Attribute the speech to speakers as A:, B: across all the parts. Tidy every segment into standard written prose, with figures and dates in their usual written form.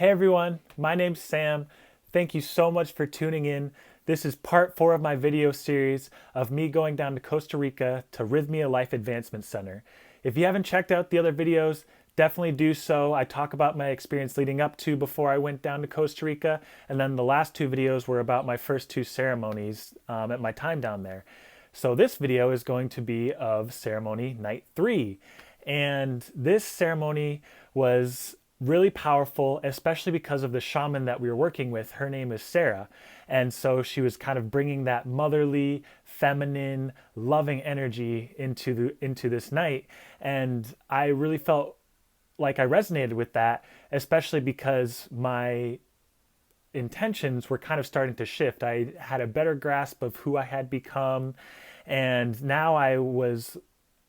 A: Hey everyone, my name's Sam. Thank you so much for tuning in. This is part 4 of my video series of me going down to Costa Rica to Rythmia Life Advancement Center. If you haven't checked out the other videos, definitely do so. I talk about my experience leading up to before I went down to Costa Rica, and then the last 2 videos were about my first 2 ceremonies at my time down there. So this video is going to be of ceremony night 3. And this ceremony was really powerful, especially because of the shaman that we were working with. Her name is Sarah. And so she was kind of bringing that motherly, feminine, loving energy into this night. And I really felt like I resonated with that, especially because my intentions were kind of starting to shift. I had a better grasp of who I had become, and now I was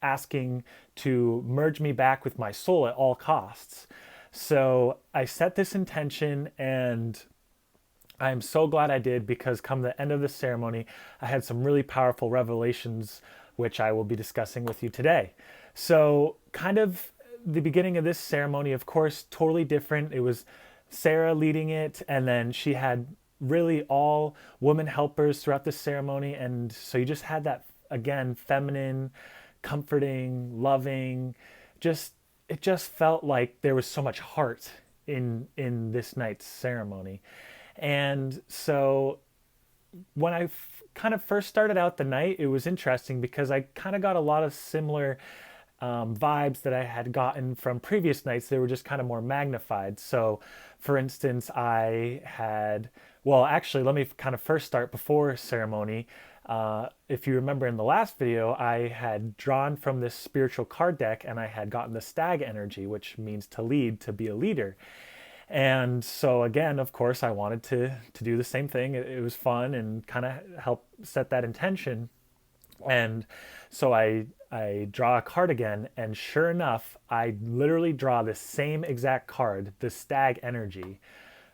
A: asking to merge me back with my soul at all costs. So I set this intention, and I'm so glad I did, because come the end of the ceremony, I had some really powerful revelations, which I will be discussing with you today. So, kind of the beginning of this ceremony, of course, totally different. It was Sarah leading it, and then she had really all woman helpers throughout the ceremony. And so you just had that, again, feminine, comforting, loving, just it just felt like there was so much heart in this night's ceremony. And so when I kind of first started out the night, it was interesting because I kind of got a lot of similar vibes that I had gotten from previous nights. They were just kind of more magnified. So, for instance, well, actually, let me kind of first start before ceremony. If you remember in the last video, I had drawn from this spiritual card deck, and I had gotten the Stag Energy, which means to lead, to be a leader. And so again, of course, I wanted to do the same thing. It was fun and kind of help set that intention. And so I draw a card again, and sure enough, I literally draw the same exact card, the Stag Energy.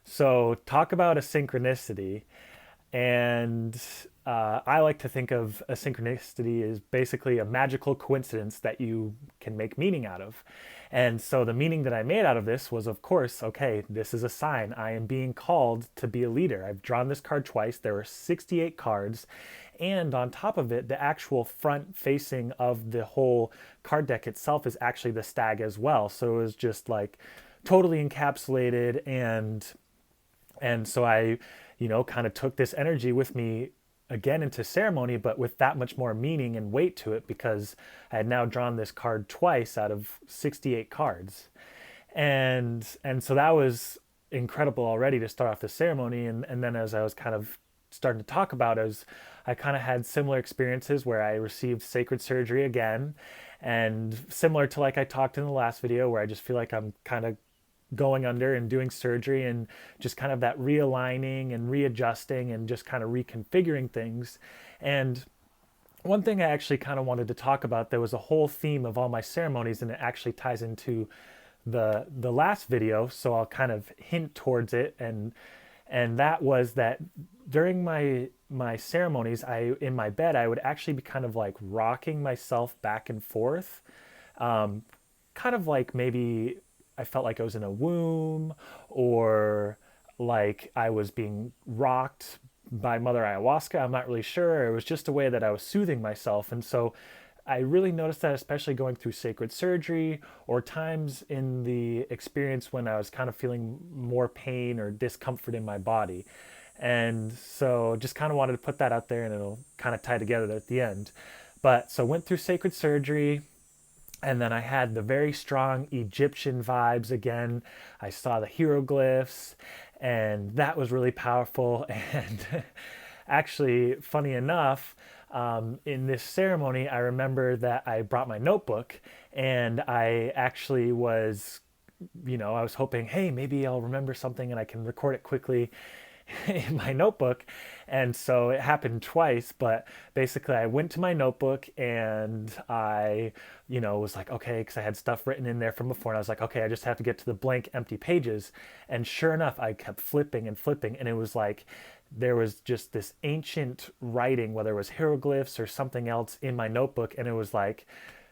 A: So talk about a synchronicity. And I like to think of a synchronicity as basically a magical coincidence that you can make meaning out of. And so the meaning that I made out of this was, of course, okay, this is a sign. I am being called to be a leader. I've drawn this card twice. There are 68 cards. And on top of it, the actual front facing of the whole card deck itself is actually the stag as well. So it was just like totally encapsulated. And so I, kind of took this energy with me again into ceremony, but with that much more meaning and weight to it, because I had now drawn this card twice out of 68 cards. And so that was incredible already to start off the ceremony. And then as I was kind of starting to talk about, I kind of had similar experiences where I received sacred surgery again, and similar to like I talked in the last video, where I just feel like I'm kind of going under and doing surgery, and just kind of that realigning and readjusting and just kind of reconfiguring things. And one thing I actually kind of wanted to talk about, there was a whole theme of all my ceremonies, and it actually ties into the last video, so I'll kind of hint towards it. And that was that during my ceremonies, in my bed, I would actually be kind of like rocking myself back and forth, kind of like maybe I felt like I was in a womb, or like I was being rocked by Mother Ayahuasca. I'm not really sure. It was just a way that I was soothing myself. And so I really noticed that, especially going through sacred surgery, or times in the experience when I was kind of feeling more pain or discomfort in my body. And so just kind of wanted to put that out there, and it'll kind of tie together at the end. But so went through sacred surgery, and then I had the very strong Egyptian vibes again. I saw the hieroglyphs, and that was really powerful. And actually, funny enough, in this ceremony, I remember that I brought my notebook, and I actually was, I was hoping, hey, maybe I'll remember something and I can record it quickly in my notebook. And so it happened twice, but basically I went to my notebook, and I, was like, okay, because I had stuff written in there from before, and I was like, okay, I just have to get to the blank empty pages. And sure enough, I kept flipping and flipping, and it was like there was just this ancient writing, whether it was hieroglyphs or something else, in my notebook. And it was like,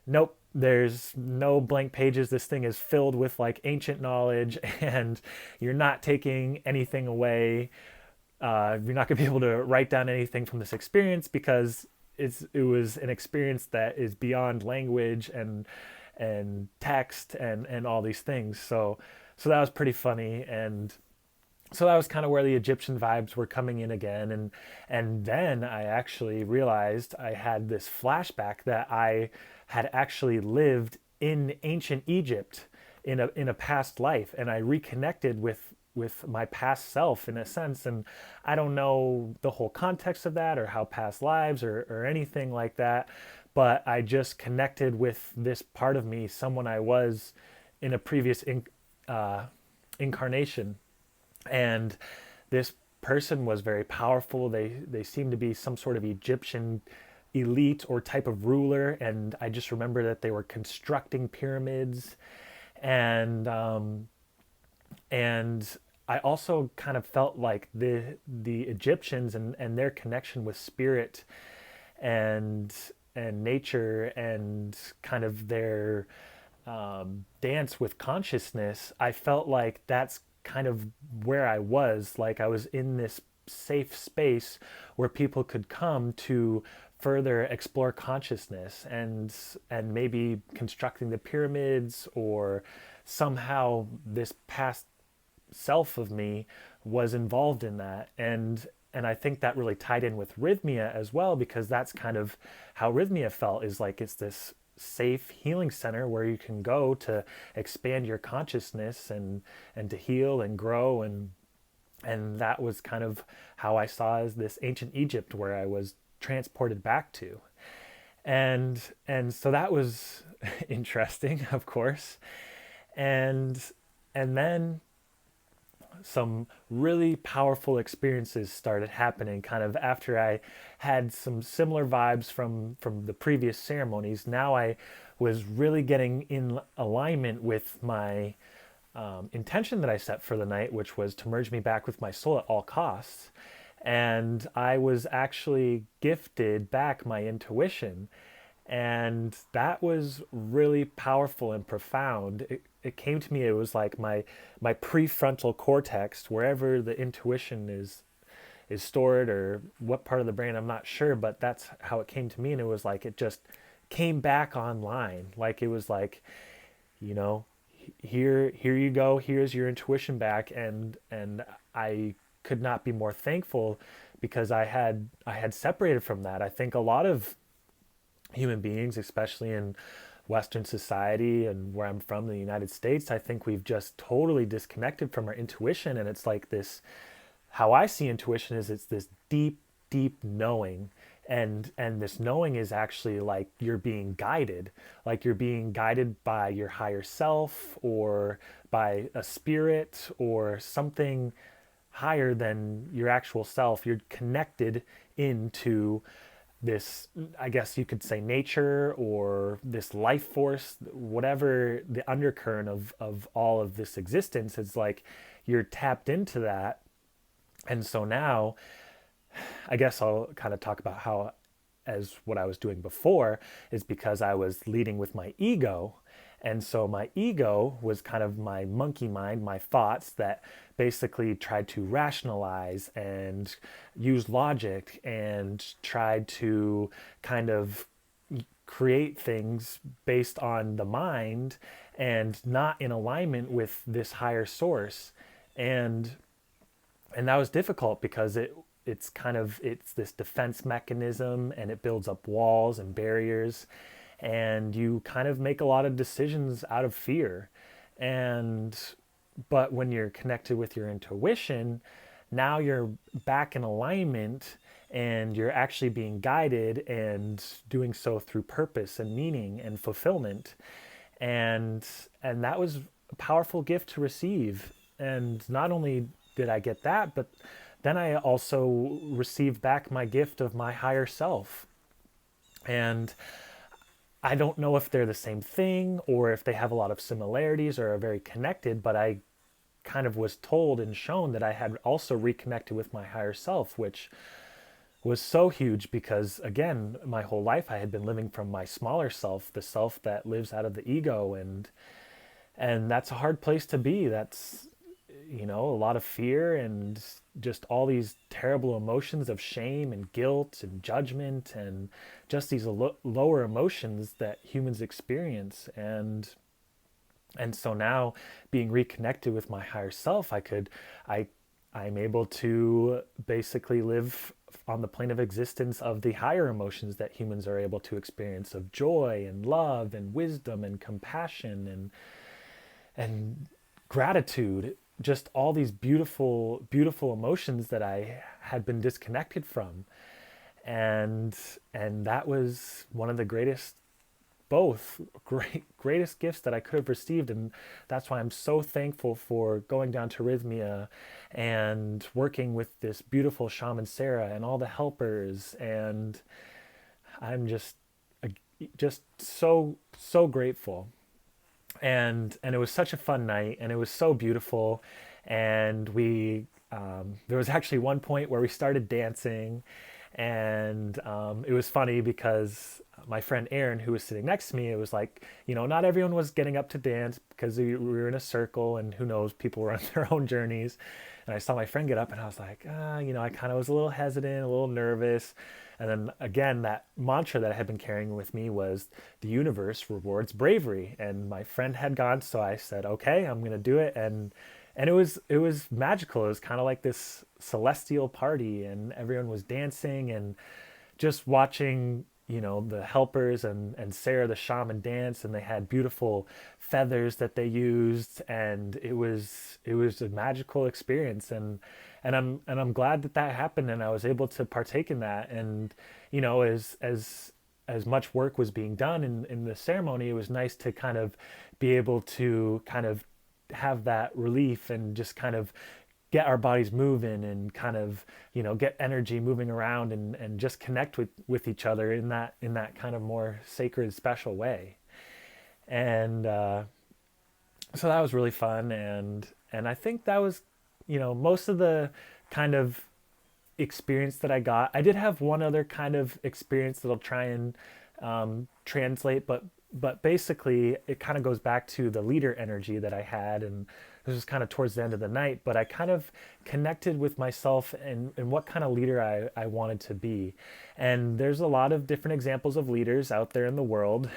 A: nope, there's no blank pages. This thing is filled with like ancient knowledge, and you're not taking anything away. You're not going to be able to write down anything from this experience because it was an experience that is beyond language and text and all these things. So that was pretty funny. And so that was kind of where the Egyptian vibes were coming in again. And then I actually realized I had this flashback that I had actually lived in ancient Egypt in a past life, and I reconnected with my past self in a sense. And I don't know the whole context of that or how past lives or anything like that, but I just connected with this part of me, someone I was in a previous incarnation. And this person was very powerful. They seemed to be some sort of Egyptian elite or type of ruler, and I just remember that they were constructing pyramids, and and I also kind of felt like the Egyptians and their connection with spirit and nature and kind of their dance with consciousness. I felt like that's kind of where I was. Like I was in this safe space where people could come to further explore consciousness and maybe constructing the pyramids, or somehow this past self of me was involved in that. And I think that really tied in with Rythmia as well, because that's kind of how Rythmia felt, is like it's this safe healing center where you can go to expand your consciousness and to heal and grow. And that was kind of how I saw as this ancient Egypt where I was transported back to. And so that was interesting, of course. And then some really powerful experiences started happening kind of after I had some similar vibes from the previous ceremonies. Now I was really getting in alignment with my intention that I set for the night, which was to merge me back with my soul at all costs. And I was actually gifted back my intuition. And that was really powerful and profound. It came to me, it was like my prefrontal cortex, wherever the intuition is stored, or what part of the brain, I'm not sure, but that's how it came to me. And it was like it just came back online. Like it was like, you know, here you go, here's your intuition back. And I could not be more thankful, because I had separated from that. I think a lot of human beings, especially in Western society and where I'm from, the United States, I think we've just totally disconnected from our intuition. And it's like this, how I see intuition is it's this deep, deep knowing. And this knowing is actually like you're being guided, like you're being guided by your higher self or by a spirit or something higher than your actual self. You're connected into this, I guess you could say, nature, or this life force, whatever the undercurrent of all of this existence is. Like you're tapped into that. And so now I guess I'll kind of talk about how, as what I was doing before, is because I was leading with my ego. And so my ego was kind of my monkey mind, my thoughts that basically tried to rationalize and use logic and tried to kind of create things based on the mind and not in alignment with this higher source. And that was difficult because it's this defense mechanism, and it builds up walls and barriers, and you kind of make a lot of decisions out of fear. But when you're connected with your intuition, now you're back in alignment, and you're actually being guided and doing so through purpose and meaning and fulfillment. And that was a powerful gift to receive. And not only did I get that, but then I also received back my gift of my higher self. And I don't know if they're the same thing or if they have a lot of similarities or are very connected, but I kind of was told and shown that I had also reconnected with my higher self, which was so huge because, again, my whole life I had been living from my smaller self, the self that lives out of the ego, and that's a hard place to be. That's, a lot of fear and just all these terrible emotions of shame and guilt and judgment and just these lower emotions that humans experience. And so now, being reconnected with my higher self, I I'm able to basically live on the plane of existence of the higher emotions that humans are able to experience, of joy and love and wisdom and compassion and gratitude, just all these beautiful, beautiful emotions that I had been disconnected from. And that was one of the greatest gifts that I could have received. And that's why I'm so thankful for going down to Rythmia and working with this beautiful shaman Sarah and all the helpers. And I'm just so grateful. And it was such a fun night, and it was so beautiful. And we there was actually one point where we started dancing, and it was funny because my friend Aaron, who was sitting next to me, it was like, not everyone was getting up to dance because we were in a circle, and who knows, people were on their own journeys. And I saw my friend get up, and I was like, I kind of was a little hesitant, a little nervous. And then again, that mantra that I had been carrying with me was, the universe rewards bravery. And my friend had gone, so I said, okay, I'm gonna do it. And it was magical. It was kind of like this celestial party, and everyone was dancing and just watching, the helpers and Sarah the shaman dance, and they had beautiful feathers that they used, and it was a magical experience. And I'm glad that that happened, and I was able to partake in that. And as much work was being done in the ceremony, it was nice to kind of be able to kind of have that relief and just kind of get our bodies moving and kind of get energy moving around and just connect with each other in that kind of more sacred, special way. And so that was really fun. And I think that was most of the kind of experience that I got. I did have one other kind of experience that I'll try and translate, but basically it kind of goes back to the leader energy that I had. And this was kind of towards the end of the night, but I kind of connected with myself and what kind of leader I wanted to be. And there's a lot of different examples of leaders out there in the world,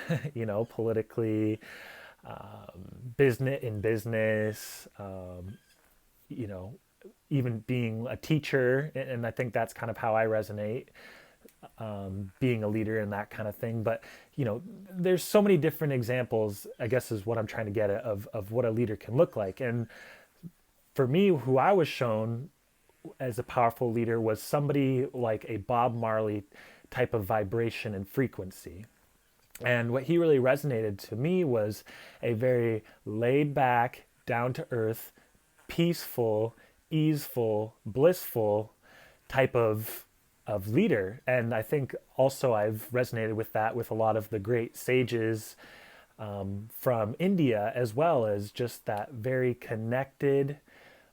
A: politically, business, you know, even being a teacher. And I think that's kind of how I resonate, being a leader and that kind of thing. But, there's so many different examples, I guess is what I'm trying to get at, of what a leader can look like. And for me, who I was shown as a powerful leader was somebody like a Bob Marley type of vibration and frequency. And what he really resonated to me was a very laid back, down to earth, peaceful, easeful, blissful type of leader. And I think also I've resonated with that with a lot of the great sages from India, as well as just that very connected,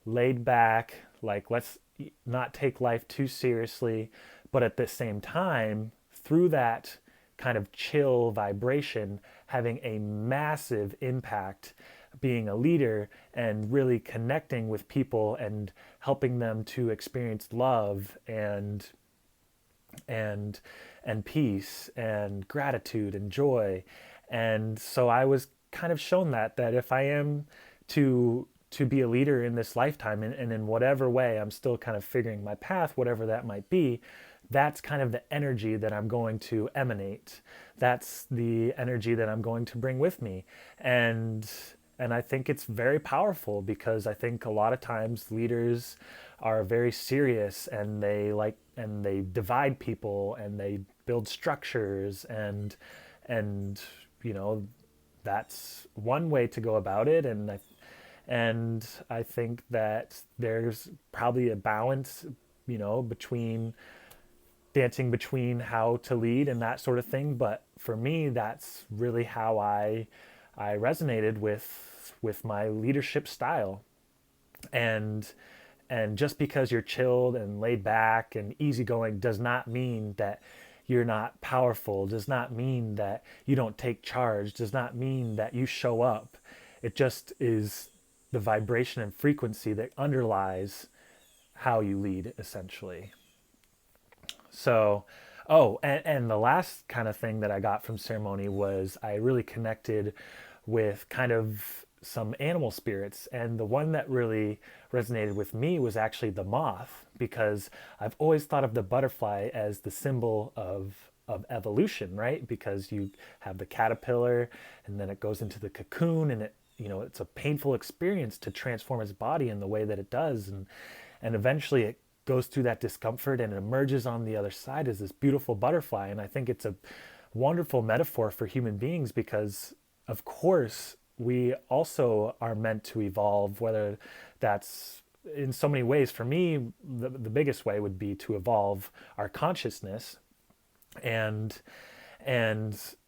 A: laid back, like let's not take life too seriously, but at the same time, through that kind of chill vibration, having a massive impact, being a leader and really connecting with people and helping them to experience love and peace and gratitude and joy. And so I was kind of shown that if I am to be a leader in this lifetime, and in whatever way I'm still kind of figuring my path, whatever that might be, that's kind of the energy that I'm going to emanate. That's the energy that I'm going to bring with me. And I think it's very powerful, because I think a lot of times leaders are very serious, and they divide people, and they build structures, and that's one way to go about it. And I think that there's probably a balance, between dancing between how to lead and that sort of thing. But for me, that's really how I resonated with my leadership style. And And just because you're chilled and laid back and easygoing does not mean that you're not powerful, does not mean that you don't take charge, does not mean that you show up. It just is the vibration and frequency that underlies how you lead, essentially. So, oh, and the last kind of thing that I got from ceremony was I really connected with kind of some animal spirits. And the one that really resonated with me was actually the moth, because I've always thought of the butterfly as the symbol of evolution, right? Because you have the caterpillar and then it goes into the cocoon, and it's a painful experience to transform its body in the way that it does. And eventually it goes through that discomfort and emerges on the other side as this beautiful butterfly. And I think it's a wonderful metaphor for human beings, because of course we also are meant to evolve, whether that's in so many ways. For me, the biggest way would be to evolve our consciousness, and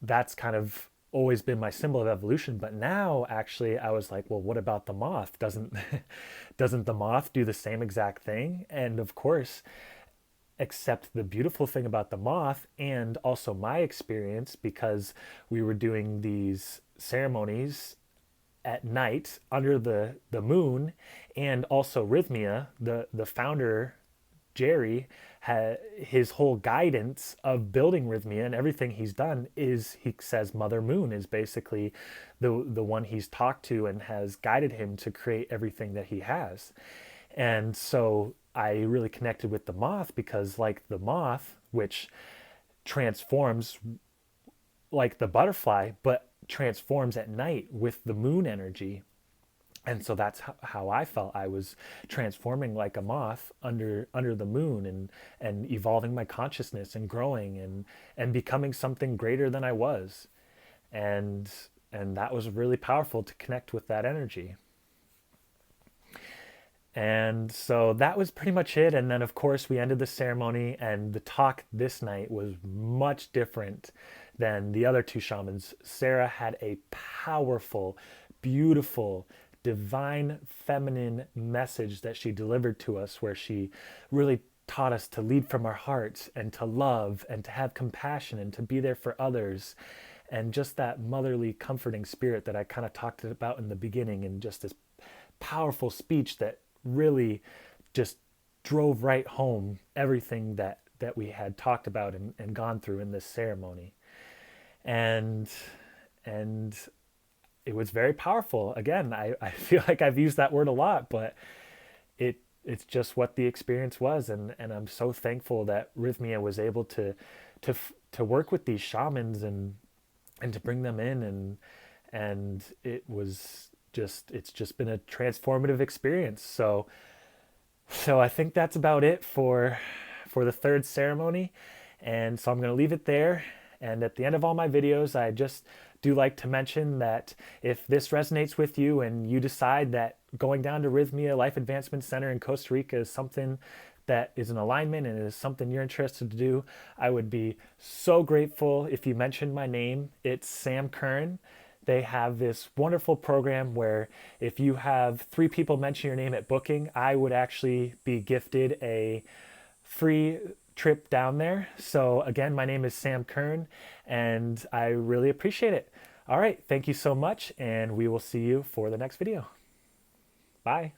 A: that's kind of always been my symbol of evolution. But now actually I was like, well, what about the moth? Doesn't doesn't the moth do the same exact thing? And of course, except the beautiful thing about the moth, and also my experience, because we were doing these ceremonies at night under the moon, and also Rythmia, the founder, Jerry, his whole guidance of building Rythmia and everything he's done is, he says Mother Moon is basically the one he's talked to and has guided him to create everything that he has. And so I really connected with the moth, because like the moth, which transforms like the butterfly, but transforms at night with the moon energy. And so that's how I felt. I was transforming like a moth under the moon, and evolving my consciousness and growing and becoming something greater than I was. And that was really powerful to connect with that energy. And so that was pretty much it. And then, of course, we ended the ceremony, and the talk this night was much different than the other two shamans. Sarah had a powerful, beautiful, divine feminine message that she delivered to us, where she really taught us to lead from our hearts and to love and to have compassion and to be there for others. And just that motherly, comforting spirit that I kind of talked about in the beginning, and just this powerful speech that really just drove right home everything that we had talked about and gone through in this ceremony. And it was very powerful. Again, I feel like I've used that word a lot, but it's just what the experience was. And I'm so thankful that Rythmia was able to work with these shamans and to bring them in, and it's just been a transformative experience. So I think that's about it for the third ceremony. And so I'm going to leave it there. And at the end of all my videos, I just do like to mention that if this resonates with you and you decide that going down to Rythmia Life Advancement Center in Costa Rica is something that is an alignment and is something you're interested to do, I would be so grateful if you mentioned my name. It's Sam Kern. They have this wonderful program where if you have 3 people mention your name at booking, I would actually be gifted a free trip down there. So again, my name is Sam Kern, and I really appreciate it. All right, thank you so much, and we will see you for the next video. Bye.